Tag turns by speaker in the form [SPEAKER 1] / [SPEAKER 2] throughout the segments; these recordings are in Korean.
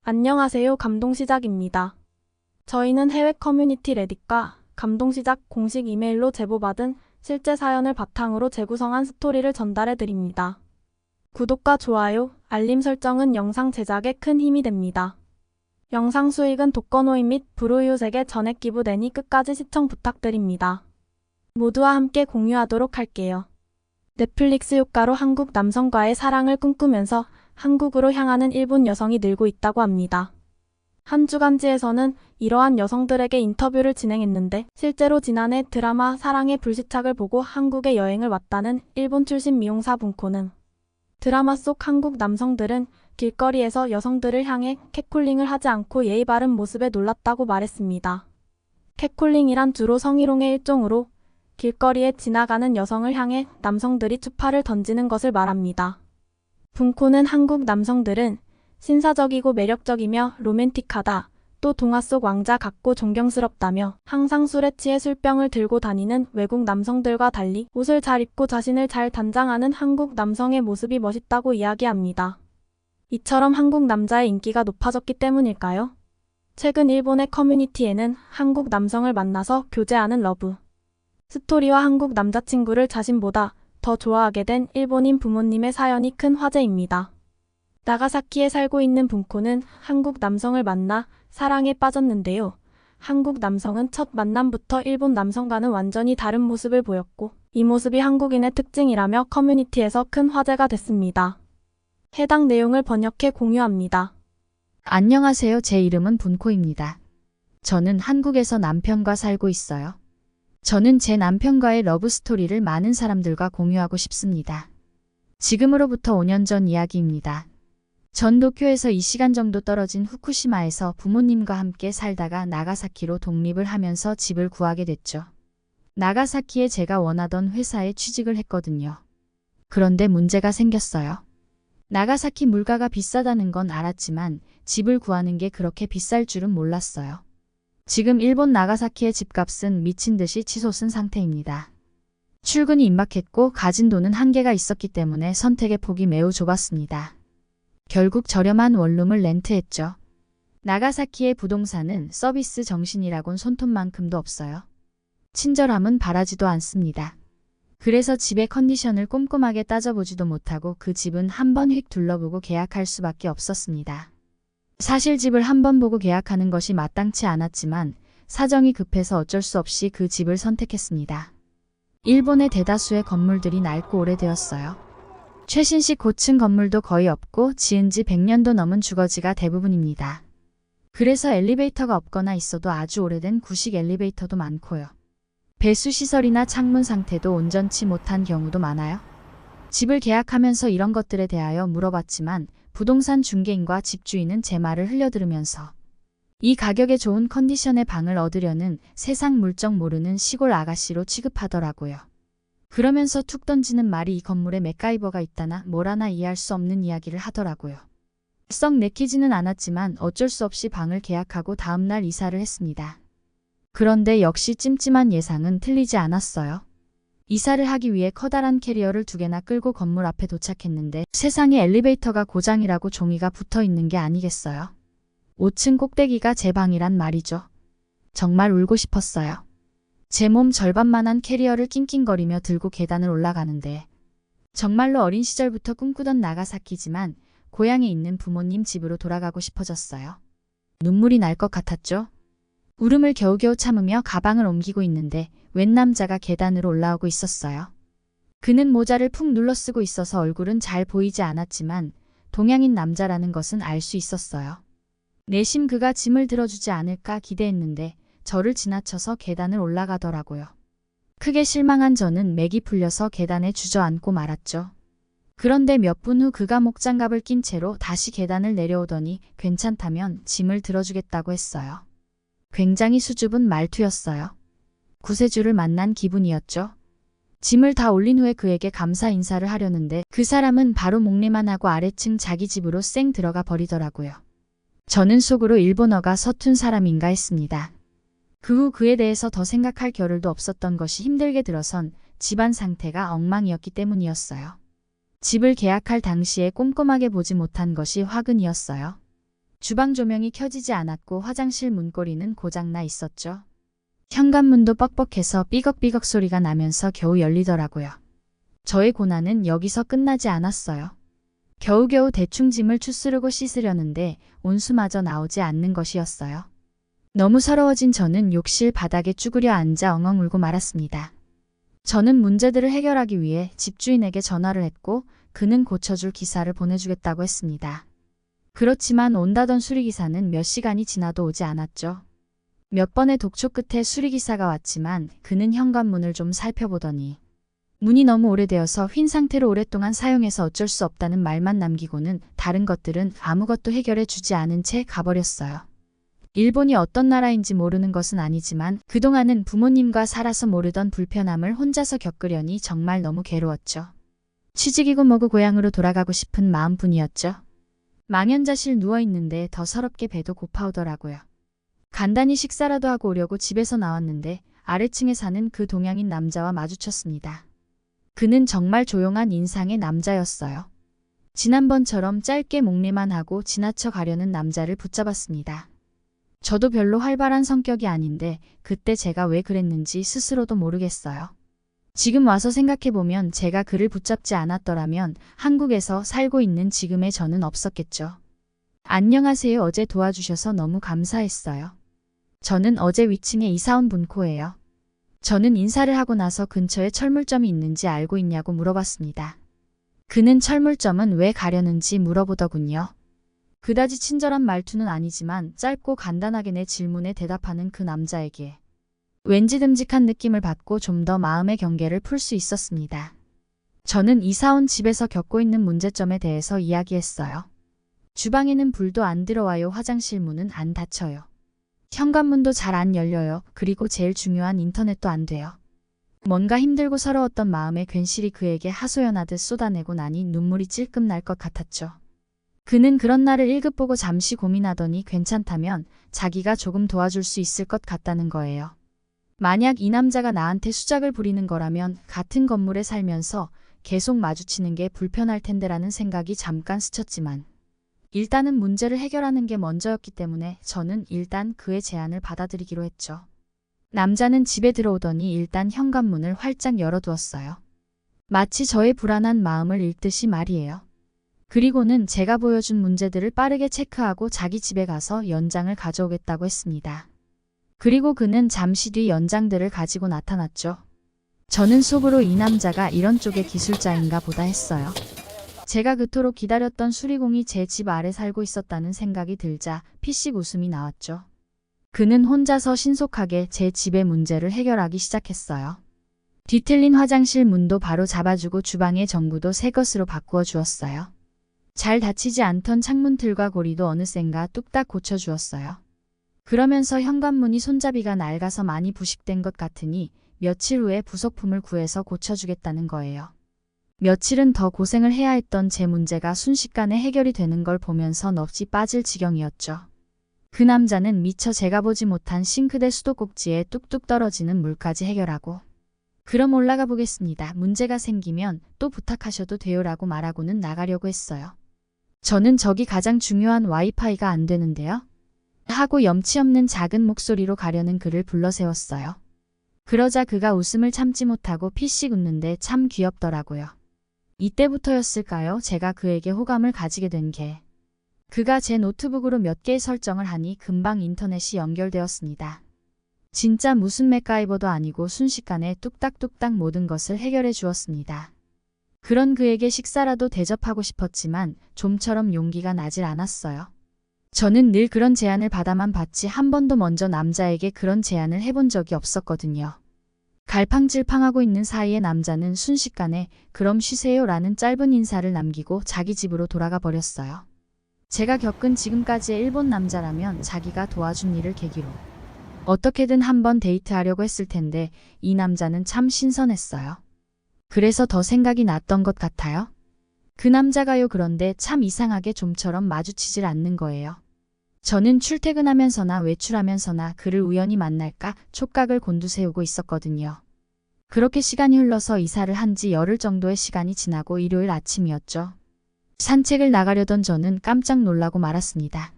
[SPEAKER 1] 안녕하세요. 감동시작입니다. 저희는 해외 커뮤니티 레딧과 감동시작 공식 이메일로 제보받은 실제 사연을 바탕으로 재구성한 스토리를 전달해 드립니다. 구독과 좋아요, 알림 설정은 영상 제작에 큰 힘이 됩니다. 영상 수익은 독거노인 및 불우이웃에게 전액 기부되니 끝까지 시청 부탁드립니다. 모두와 함께 공유하도록 할게요. 넷플릭스 효과로 한국 남성과의 사랑을 꿈꾸면서 한국으로 향하는 일본 여성이 늘고 있다고 합니다. 한 주간지에서는 이러한 여성들에게 인터뷰를 진행했는데 실제로 지난해 드라마 사랑의 불시착을 보고 한국에 여행을 왔다는 일본 출신 미용사 분코는 드라마 속 한국 남성들은 길거리에서 여성들을 향해 캣콜링을 하지 않고 예의 바른 모습에 놀랐다고 말했습니다. 캣콜링이란 주로 성희롱의 일종으로 길거리에 지나가는 여성을 향해 남성들이 추파를 던지는 것을 말합니다. 분코는 한국 남성들은 신사적이고 매력적이며 로맨틱하다, 또 동화 속 왕자 같고 존경스럽다며 항상 술에 취해 술병을 들고 다니는 외국 남성들과 달리 옷을 잘 입고 자신을 잘 단장하는 한국 남성의 모습이 멋있다고 이야기합니다. 이처럼 한국 남자의 인기가 높아졌기 때문일까요? 최근 일본의 커뮤니티에는 한국 남성을 만나서 교제하는 러브 스토리와 한국 남자친구를 자신보다 더 좋아하게 된 일본인 부모님의 사연이 큰 화제입니다. 나가사키에 살고 있는 분코는 한국 남성을 만나 사랑에 빠졌는데요. 한국 남성은 첫 만남부터 일본 남성과는 완전히 다른 모습을 보였고 이 모습이 한국인의 특징이라며 커뮤니티에서 큰 화제가 됐습니다. 해당 내용을 번역해 공유합니다.
[SPEAKER 2] 안녕하세요. 제 이름은 분코입니다. 저는 한국에서 남편과 살고 있어요. 저는 제 남편과의 러브스토리를 많은 사람들과 공유하고 싶습니다. 지금으로부터 5년 전 이야기입니다. 전 도쿄에서 2시간 정도 떨어진 후쿠시마에서 부모님과 함께 살다가 나가사키로 독립을 하면서 집을 구하게 됐죠. 나가사키에 제가 원하던 회사에 취직을 했거든요. 그런데 문제가 생겼어요. 나가사키 물가가 비싸다는 건 알았지만 집을 구하는 게 그렇게 비쌀 줄은 몰랐어요. 지금 일본 나가사키의 집값은 미친 듯이 치솟은 상태입니다. 출근이 임박했고 가진 돈은 한계가 있었기 때문에 선택의 폭이 매우 좁았습니다. 결국 저렴한 원룸을 렌트했죠. 나가사키의 부동산은 서비스 정신이라곤 손톱만큼도 없어요. 친절함은 바라지도 않습니다. 그래서 집의 컨디션을 꼼꼼하게 따져보지도 못하고 그 집은 한번 휙 둘러보고 계약할 수밖에 없었습니다. 사실 집을 한번 보고 계약하는 것이 마땅치 않았지만 사정이 급해서 어쩔 수 없이 그 집을 선택했습니다. 일본의 대다수의 건물들이 낡고 오래되었어요. 최신식 고층 건물도 거의 없고 지은 지 100년도 넘은 주거지가 대부분입니다. 그래서 엘리베이터가 없거나 있어도 아주 오래된 구식 엘리베이터도 많고요. 배수 시설이나 창문 상태도 온전치 못한 경우도 많아요. 집을 계약하면서 이런 것들에 대하여 물어봤지만 부동산 중개인과 집주인은 제 말을 흘려들으면서 이 가격에 좋은 컨디션의 방을 얻으려는 세상 물정 모르는 시골 아가씨로 취급하더라고요. 그러면서 툭 던지는 말이 이 건물에 맥가이버가 있다나 뭐라나 이해할 수 없는 이야기를 하더라고요. 썩 내키지는 않았지만 어쩔 수 없이 방을 계약하고 다음날 이사를 했습니다. 그런데 역시 찜찜한 예상은 틀리지 않았어요. 이사를 하기 위해 커다란 캐리어를 2개나 끌고 건물 앞에 도착했는데 세상에 엘리베이터가 고장이라고 종이가 붙어 있는 게 아니겠어요. 5층 꼭대기가 제 방이란 말이죠. 정말 울고 싶었어요. 제 몸 절반만한 캐리어를 낑낑거리며 들고 계단을 올라가는데 정말로 어린 시절부터 꿈꾸던 나가사키지만 고향에 있는 부모님 집으로 돌아가고 싶어졌어요. 눈물이 날 것 같았죠. 울음을 겨우겨우 참으며 가방을 옮기고 있는데 웬 남자가 계단으로 올라오고 있었어요. 그는 모자를 푹 눌러 쓰고 있어서 얼굴은 잘 보이지 않았지만 동양인 남자라는 것은 알 수 있었어요. 내심 그가 짐을 들어주지 않을까 기대했는데 저를 지나쳐서 계단을 올라가더라고요. 크게 실망한 저는 맥이 풀려서 계단에 주저앉고 말았죠. 그런데 몇 분 후 그가 목장갑을 낀 채로 다시 계단을 내려오더니 괜찮다면 짐을 들어주겠다고 했어요. 굉장히 수줍은 말투였어요. 구세주를 만난 기분이었죠. 짐을 다 올린 후에 그에게 감사 인사를 하려는데 그 사람은 바로 목례만 하고 아래층 자기 집으로 쌩 들어가 버리더라고요. 저는 속으로 일본어가 서툰 사람인가 했습니다. 그 후 그에 대해서 더 생각할 겨를도 없었던 것이 힘들게 들어선 집안 상태가 엉망이었기 때문이었어요. 집을 계약할 당시에 꼼꼼하게 보지 못한 것이 화근이었어요. 주방 조명이 켜지지 않았고 화장실 문고리는 고장나 있었죠. 현관문도 뻑뻑해서 삐걱삐걱 소리가 나면서 겨우 열리더라고요. 저의 고난은 여기서 끝나지 않았어요. 겨우겨우 대충 짐을 추스르고 씻으려는데 온수마저 나오지 않는 것이었어요. 너무 서러워진 저는 욕실 바닥에 쭈그려 앉아 엉엉 울고 말았습니다. 저는 문제들을 해결하기 위해 집주인에게 전화를 했고 그는 고쳐줄 기사를 보내주겠다고 했습니다. 그렇지만 온다던 수리기사는 몇 시간이 지나도 오지 않았죠. 몇 번의 독촉 끝에 수리기사가 왔지만 그는 현관문을 좀 살펴보더니 문이 너무 오래되어서 휜 상태로 오랫동안 사용해서 어쩔 수 없다는 말만 남기고는 다른 것들은 아무것도 해결해 주지 않은 채 가버렸어요. 일본이 어떤 나라인지 모르는 것은 아니지만 그동안은 부모님과 살아서 모르던 불편함을 혼자서 겪으려니 정말 너무 괴로웠죠. 취직이고 뭐고 고향으로 돌아가고 싶은 마음뿐이었죠. 망연자실 누워있는데 더 서럽게 배도 고파오더라고요. 간단히 식사라도 하고 오려고 집에서 나왔는데 아래층에 사는 그 동양인 남자와 마주쳤습니다. 그는 정말 조용한 인상의 남자였어요. 지난번처럼 짧게 목례만 하고 지나쳐 가려는 남자를 붙잡았습니다. 저도 별로 활발한 성격이 아닌데 그때 제가 왜 그랬는지 스스로도 모르겠어요. 지금 와서 생각해보면 제가 그를 붙잡지 않았더라면 한국에서 살고 있는 지금의 저는 없었겠죠. 안녕하세요. 어제 도와주셔서 너무 감사했어요. 저는 어제 위층에 이사온 분코예요. 저는 인사를 하고 나서 근처에 철물점이 있는지 알고 있냐고 물어봤습니다. 그는 철물점은 왜 가려는지 물어보더군요. 그다지 친절한 말투는 아니지만 짧고 간단하게 내 질문에 대답하는 그 남자에게 왠지 듬직한 느낌을 받고 좀 더 마음의 경계를 풀 수 있었습니다. 저는 이사온 집에서 겪고 있는 문제점에 대해서 이야기했어요. 주방에는 불도 안 들어와요. 화장실 문은 안 닫혀요. 현관문도 잘 안 열려요. 그리고 제일 중요한 인터넷도 안 돼요. 뭔가 힘들고 서러웠던 마음에 괜시리 그에게 하소연하듯 쏟아내고 나니 눈물이 찔끔 날 것 같았죠. 그는 그런 나를 1급 보고 잠시 고민하더니 괜찮다면 자기가 조금 도와줄 수 있을 것 같다는 거예요. 만약 이 남자가 나한테 수작을 부리는 거라면 같은 건물에 살면서 계속 마주치는 게 불편할 텐데라는 생각이 잠깐 스쳤지만 일단은 문제를 해결하는 게 먼저였기 때문에 저는 일단 그의 제안을 받아들이기로 했죠. 남자는 집에 들어오더니 일단 현관문을 활짝 열어두었어요. 마치 저의 불안한 마음을 읽듯이 말이에요. 그리고는 제가 보여준 문제들을 빠르게 체크하고 자기 집에 가서 연장을 가져오겠다고 했습니다. 그리고 그는 잠시 뒤 연장들을 가지고 나타났죠. 저는 속으로 이 남자가 이런 쪽의 기술자인가 보다 했어요. 제가 그토록 기다렸던 수리공이 제 집 아래 살고 있었다는 생각이 들자 피식 웃음이 나왔죠. 그는 혼자서 신속하게 제 집의 문제를 해결하기 시작했어요. 뒤틀린 화장실 문도 바로 잡아주고 주방의 전구도 새 것으로 바꾸어 주었어요. 잘 닫히지 않던 창문틀과 고리도 어느샌가 뚝딱 고쳐주었어요. 그러면서 현관문이 손잡이가 낡아서 많이 부식된 것 같으니 며칠 후에 부속품을 구해서 고쳐주겠다는 거예요. 며칠은 더 고생을 해야 했던 제 문제가 순식간에 해결이 되는 걸 보면서 넋이 빠질 지경이었죠. 그 남자는 미처 제가 보지 못한 싱크대 수도꼭지에 뚝뚝 떨어지는 물까지 해결하고 그럼 올라가 보겠습니다. 문제가 생기면 또 부탁하셔도 돼요라고 말하고는 나가려고 했어요. 저는 저기 가장 중요한 와이파이가 안 되는데요. 하고 염치 없는 작은 목소리로 가려는 그를 불러세웠어요. 그러자 그가 웃음을 참지 못하고 피식 웃는데 참 귀엽더라고요. 이때부터였을까요? 제가 그에게 호감을 가지게 된 게. 그가 제 노트북으로 몇 개의 설정을 하니 금방 인터넷이 연결되었습니다. 진짜 무슨 맥가이버도 아니고 순식간에 뚝딱뚝딱 모든 것을 해결해 주었습니다. 그런 그에게 식사라도 대접하고 싶었지만 좀처럼 용기가 나질 않았어요. 저는 늘 그런 제안을 받아만 봤지 한 번도 먼저 남자에게 그런 제안을 해본 적이 없었거든요. 갈팡질팡하고 있는 사이에 남자는 순식간에 그럼 쉬세요 라는 짧은 인사를 남기고 자기 집으로 돌아가 버렸어요. 제가 겪은 지금까지의 일본 남자라면 자기가 도와준 일을 계기로 어떻게든 한번 데이트하려고 했을 텐데 이 남자는 참 신선했어요. 그래서 더 생각이 났던 것 같아요. 그 남자가요. 그런데 참 이상하게 좀처럼 마주치질 않는 거예요. 저는 출퇴근하면서나 외출하면서나 그를 우연히 만날까 촉각을 곤두세우고 있었거든요. 그렇게 시간이 흘러서 이사를 한 지 열흘 정도의 시간이 지나고 일요일 아침이었죠. 산책을 나가려던 저는 깜짝 놀라고 말았습니다.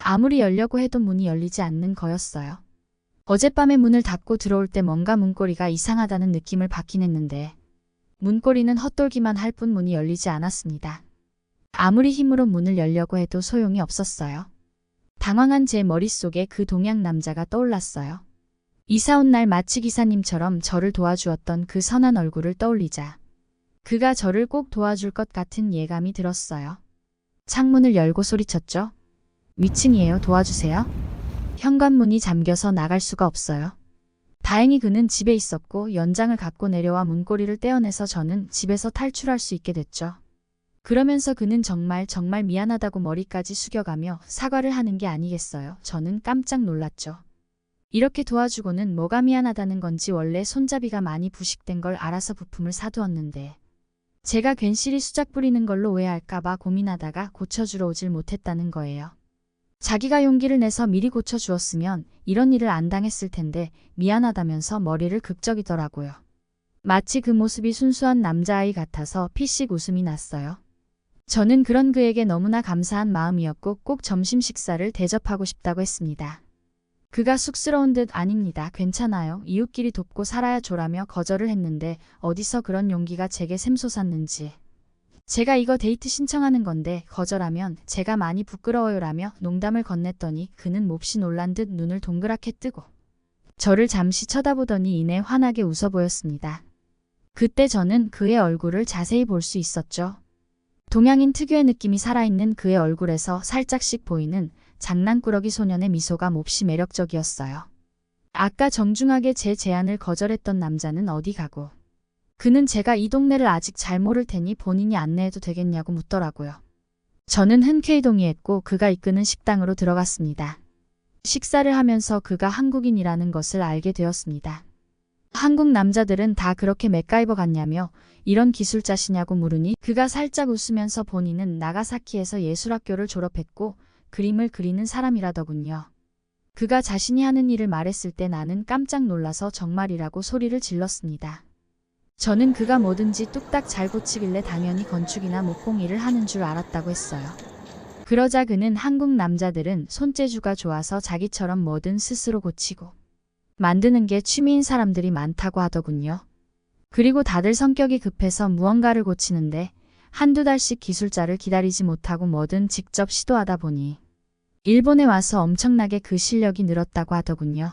[SPEAKER 2] 아무리 열려고 해도 문이 열리지 않는 거였어요. 어젯밤에 문을 닫고 들어올 때 뭔가 문고리가 이상하다는 느낌을 받긴 했는데 문고리는 헛돌기만 할 뿐 문이 열리지 않았습니다. 아무리 힘으로 문을 열려고 해도 소용이 없었어요. 당황한 제 머릿속에 그 동양 남자가 떠올랐어요. 이사 온 날 마치 기사님처럼 저를 도와주었던 그 선한 얼굴을 떠올리자 그가 저를 꼭 도와줄 것 같은 예감이 들었어요. 창문을 열고 소리쳤죠. 위층이에요. 도와주세요. 현관문이 잠겨서 나갈 수가 없어요. 다행히 그는 집에 있었고 연장을 갖고 내려와 문고리를 떼어내서 저는 집에서 탈출할 수 있게 됐죠. 그러면서 그는 정말 미안하다고 머리까지 숙여가며 사과를 하는 게 아니겠어요. 저는 깜짝 놀랐죠. 이렇게 도와주고는 뭐가 미안하다는 건지 원래 손잡이가 많이 부식된 걸 알아서 부품을 사두었는데 제가 괜시리 수작 부리는 걸로 오해할까봐 고민하다가 고쳐주러 오질 못했다는 거예요. 자기가 용기를 내서 미리 고쳐주었으면 이런 일을 안 당했을 텐데 미안하다면서 머리를 극적이더라고요. 마치 그 모습이 순수한 남자아이 같아서 피식 웃음이 났어요. 저는 그런 그에게 너무나 감사한 마음이었고 꼭 점심 식사를 대접하고 싶다고 했습니다. 그가 쑥스러운 듯 아닙니다. 괜찮아요. 이웃끼리 돕고 살아야 조라며 거절을 했는데 어디서 그런 용기가 제게 샘솟았는지. 제가 이거 데이트 신청하는 건데 거절하면 제가 많이 부끄러워요라며 농담을 건넸더니 그는 몹시 놀란 듯 눈을 동그랗게 뜨고 저를 잠시 쳐다보더니 이내 환하게 웃어 보였습니다. 그때 저는 그의 얼굴을 자세히 볼 수 있었죠. 동양인 특유의 느낌이 살아있는 그의 얼굴에서 살짝씩 보이는 장난꾸러기 소년의 미소가 몹시 매력적이었어요. 아까 정중하게 제 제안을 거절했던 남자는 어디 가고 그는 제가 이 동네를 아직 잘 모를 테니 본인이 안내해도 되겠냐고 묻더라고요. 저는 흔쾌히 동의했고 그가 이끄는 식당으로 들어갔습니다. 식사를 하면서 그가 한국인이라는 것을 알게 되었습니다. 한국 남자들은 다 그렇게 맥가이버 같냐며 이런 기술자시냐고 물으니 그가 살짝 웃으면서 본인은 나가사키에서 예술학교를 졸업했고 그림을 그리는 사람이라더군요. 그가 자신이 하는 일을 말했을 때 나는 깜짝 놀라서 정말이라고 소리를 질렀습니다. 저는 그가 뭐든지 뚝딱 잘 고치길래 당연히 건축이나 목공일을 하는 줄 알았다고 했어요. 그러자 그는 한국 남자들은 손재주가 좋아서 자기처럼 뭐든 스스로 고치고 만드는 게 취미인 사람들이 많다고 하더군요. 그리고 다들 성격이 급해서 무언가를 고치는데 한두 달씩 기술자를 기다리지 못하고 뭐든 직접 시도하다 보니 일본에 와서 엄청나게 그 실력이 늘었다고 하더군요.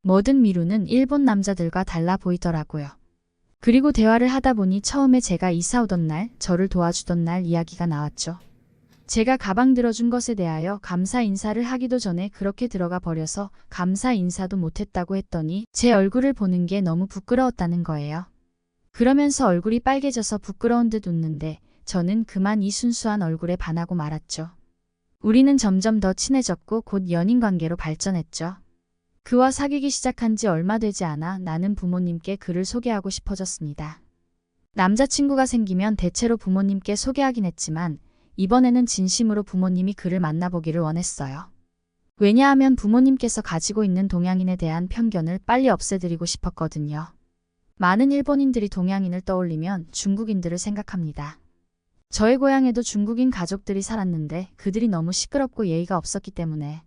[SPEAKER 2] 뭐든 미루는 일본 남자들과 달라 보이더라고요. 그리고 대화를 하다 보니 처음에 제가 이사 오던 날, 저를 도와주던 날 이야기가 나왔죠. 제가 가방 들어준 것에 대하여 감사 인사를 하기도 전에 그렇게 들어가 버려서 감사 인사도 못했다고 했더니 제 얼굴을 보는 게 너무 부끄러웠다는 거예요. 그러면서 얼굴이 빨개져서 부끄러운 듯 웃는데 저는 그만 이 순수한 얼굴에 반하고 말았죠. 우리는 점점 더 친해졌고 곧 연인 관계로 발전했죠. 그와 사귀기 시작한 지 얼마 되지 않아 나는 부모님께 그를 소개하고 싶어졌습니다. 남자친구가 생기면 대체로 부모님께 소개하긴 했지만 이번에는 진심으로 부모님이 그를 만나보기를 원했어요. 왜냐하면 부모님께서 가지고 있는 동양인에 대한 편견을 빨리 없애드리고 싶었거든요. 많은 일본인들이 동양인을 떠올리면 중국인들을 생각합니다. 저의 고향에도 중국인 가족들이 살았는데 그들이 너무 시끄럽고 예의가 없었기 때문에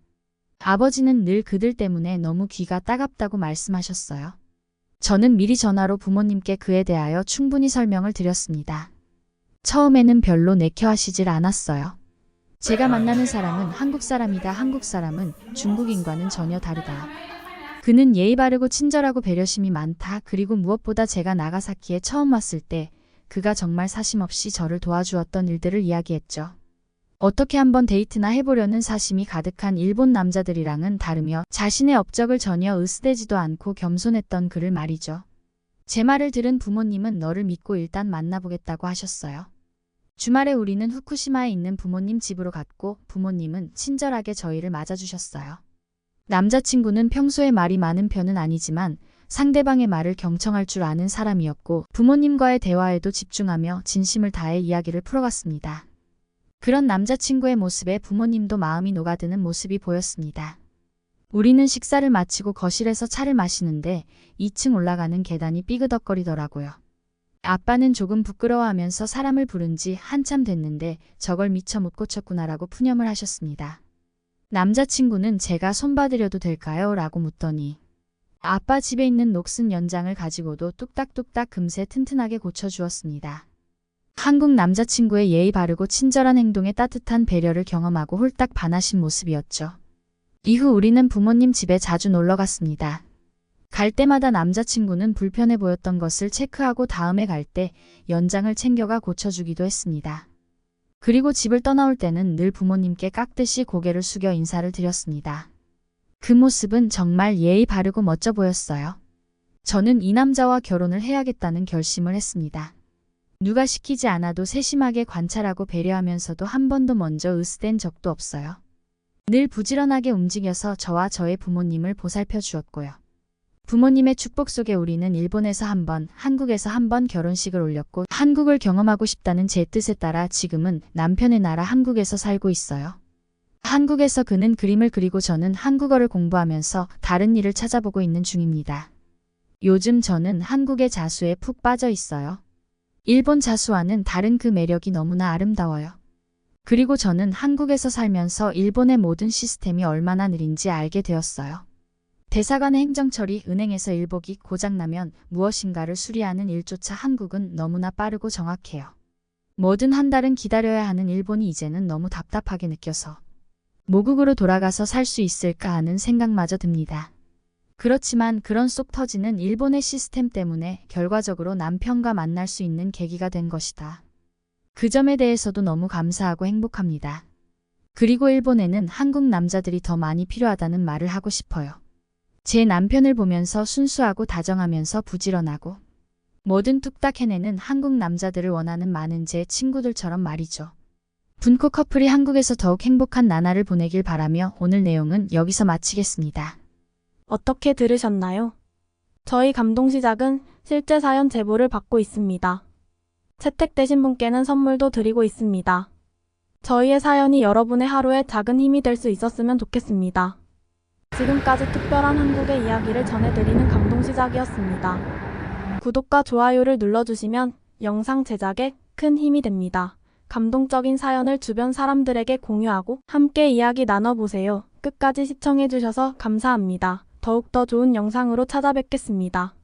[SPEAKER 2] 아버지는 늘 그들 때문에 너무 귀가 따갑다고 말씀하셨어요. 저는 미리 전화로 부모님께 그에 대하여 충분히 설명을 드렸습니다. 처음에는 별로 내켜하시질 않았어요. 제가 만나는 사람은 한국 사람이다. 한국 사람은 중국인과는 전혀 다르다. 그는 예의 바르고 친절하고 배려심이 많다. 그리고 무엇보다 제가 나가사키에 처음 왔을 때 그가 정말 사심없이 저를 도와주었던 일들을 이야기했죠. 어떻게 한번 데이트나 해보려는 사심이 가득한 일본 남자들이랑은 다르며 자신의 업적을 전혀 으스대지도 않고 겸손했던 그를 말이죠. 제 말을 들은 부모님은 너를 믿고 일단 만나보겠다고 하셨어요. 주말에 우리는 후쿠시마에 있는 부모님 집으로 갔고 부모님은 친절하게 저희를 맞아주셨어요. 남자친구는 평소에 말이 많은 편은 아니지만 상대방의 말을 경청할 줄 아는 사람이었고 부모님과의 대화에도 집중하며 진심을 다해 이야기를 풀어갔습니다. 그런 남자친구의 모습에 부모님도 마음이 녹아드는 모습이 보였습니다. 우리는 식사를 마치고 거실에서 차를 마시는데 2층 올라가는 계단이 삐그덕거리더라고요. 아빠는 조금 부끄러워하면서 사람을 부른 지 한참 됐는데 저걸 미처 못 고쳤구나라고 푸념을 하셨습니다. 남자친구는 제가 손봐드려도 될까요? 라고 묻더니 아빠 집에 있는 녹슨 연장을 가지고도 뚝딱뚝딱 금세 튼튼하게 고쳐주었습니다. 한국 남자친구의 예의 바르고 친절한 행동에 따뜻한 배려를 경험하고 홀딱 반하신 모습이었죠. 이후 우리는 부모님 집에 자주 놀러 갔습니다. 갈 때마다 남자친구는 불편해 보였던 것을 체크하고 다음에 갈 때 연장을 챙겨가 고쳐주기도 했습니다. 그리고 집을 떠나올 때는 늘 부모님께 깍듯이 고개를 숙여 인사를 드렸습니다. 그 모습은 정말 예의 바르고 멋져 보였어요. 저는 이 남자와 결혼을 해야겠다는 결심을 했습니다. 누가 시키지 않아도 세심하게 관찰하고 배려하면서도 한 번도 먼저 으스댄 적도 없어요. 늘 부지런하게 움직여서 저와 저의 부모님을 보살펴 주었고요. 부모님의 축복 속에 우리는 일본에서 한 번, 한국에서 한 번 결혼식을 올렸고 한국을 경험하고 싶다는 제 뜻에 따라 지금은 남편의 나라 한국에서 살고 있어요. 한국에서 그는 그림을 그리고 저는 한국어를 공부하면서 다른 일을 찾아보고 있는 중입니다. 요즘 저는 한국의 자수에 푹 빠져 있어요. 일본 자수와는 다른 그 매력이 너무나 아름다워요. 그리고 저는 한국에서 살면서 일본의 모든 시스템이 얼마나 느린지 알게 되었어요. 대사관의 행정처리, 은행에서 일복이 고장나면 무엇인가를 수리하는 일조차 한국은 너무나 빠르고 정확해요. 뭐든 한 달은 기다려야 하는 일본이 이제는 너무 답답하게 느껴서 모국으로 돌아가서 살 수 있을까 하는 생각마저 듭니다. 그렇지만 그런 쏙 터지는 일본의 시스템 때문에 결과적으로 남편과 만날 수 있는 계기가 된 것이다. 그 점에 대해서도 너무 감사하고 행복합니다. 그리고 일본에는 한국 남자들이 더 많이 필요하다는 말을 하고 싶어요. 제 남편을 보면서 순수하고 다정하면서 부지런하고 뭐든 뚝딱 해내는 한국 남자들을 원하는 많은 제 친구들처럼 말이죠. 분코 커플이 한국에서 더욱 행복한 나날을 보내길 바라며 오늘 내용은 여기서 마치겠습니다.
[SPEAKER 1] 어떻게 들으셨나요? 저희 감동시작은 실제 사연 제보를 받고 있습니다. 채택되신 분께는 선물도 드리고 있습니다. 저희의 사연이 여러분의 하루에 작은 힘이 될 수 있었으면 좋겠습니다. 지금까지 특별한 한국의 이야기를 전해드리는 감동시작이었습니다. 구독과 좋아요를 눌러주시면 영상 제작에 큰 힘이 됩니다. 감동적인 사연을 주변 사람들에게 공유하고 함께 이야기 나눠보세요. 끝까지 시청해주셔서 감사합니다. 더욱더 좋은 영상으로 찾아뵙겠습니다.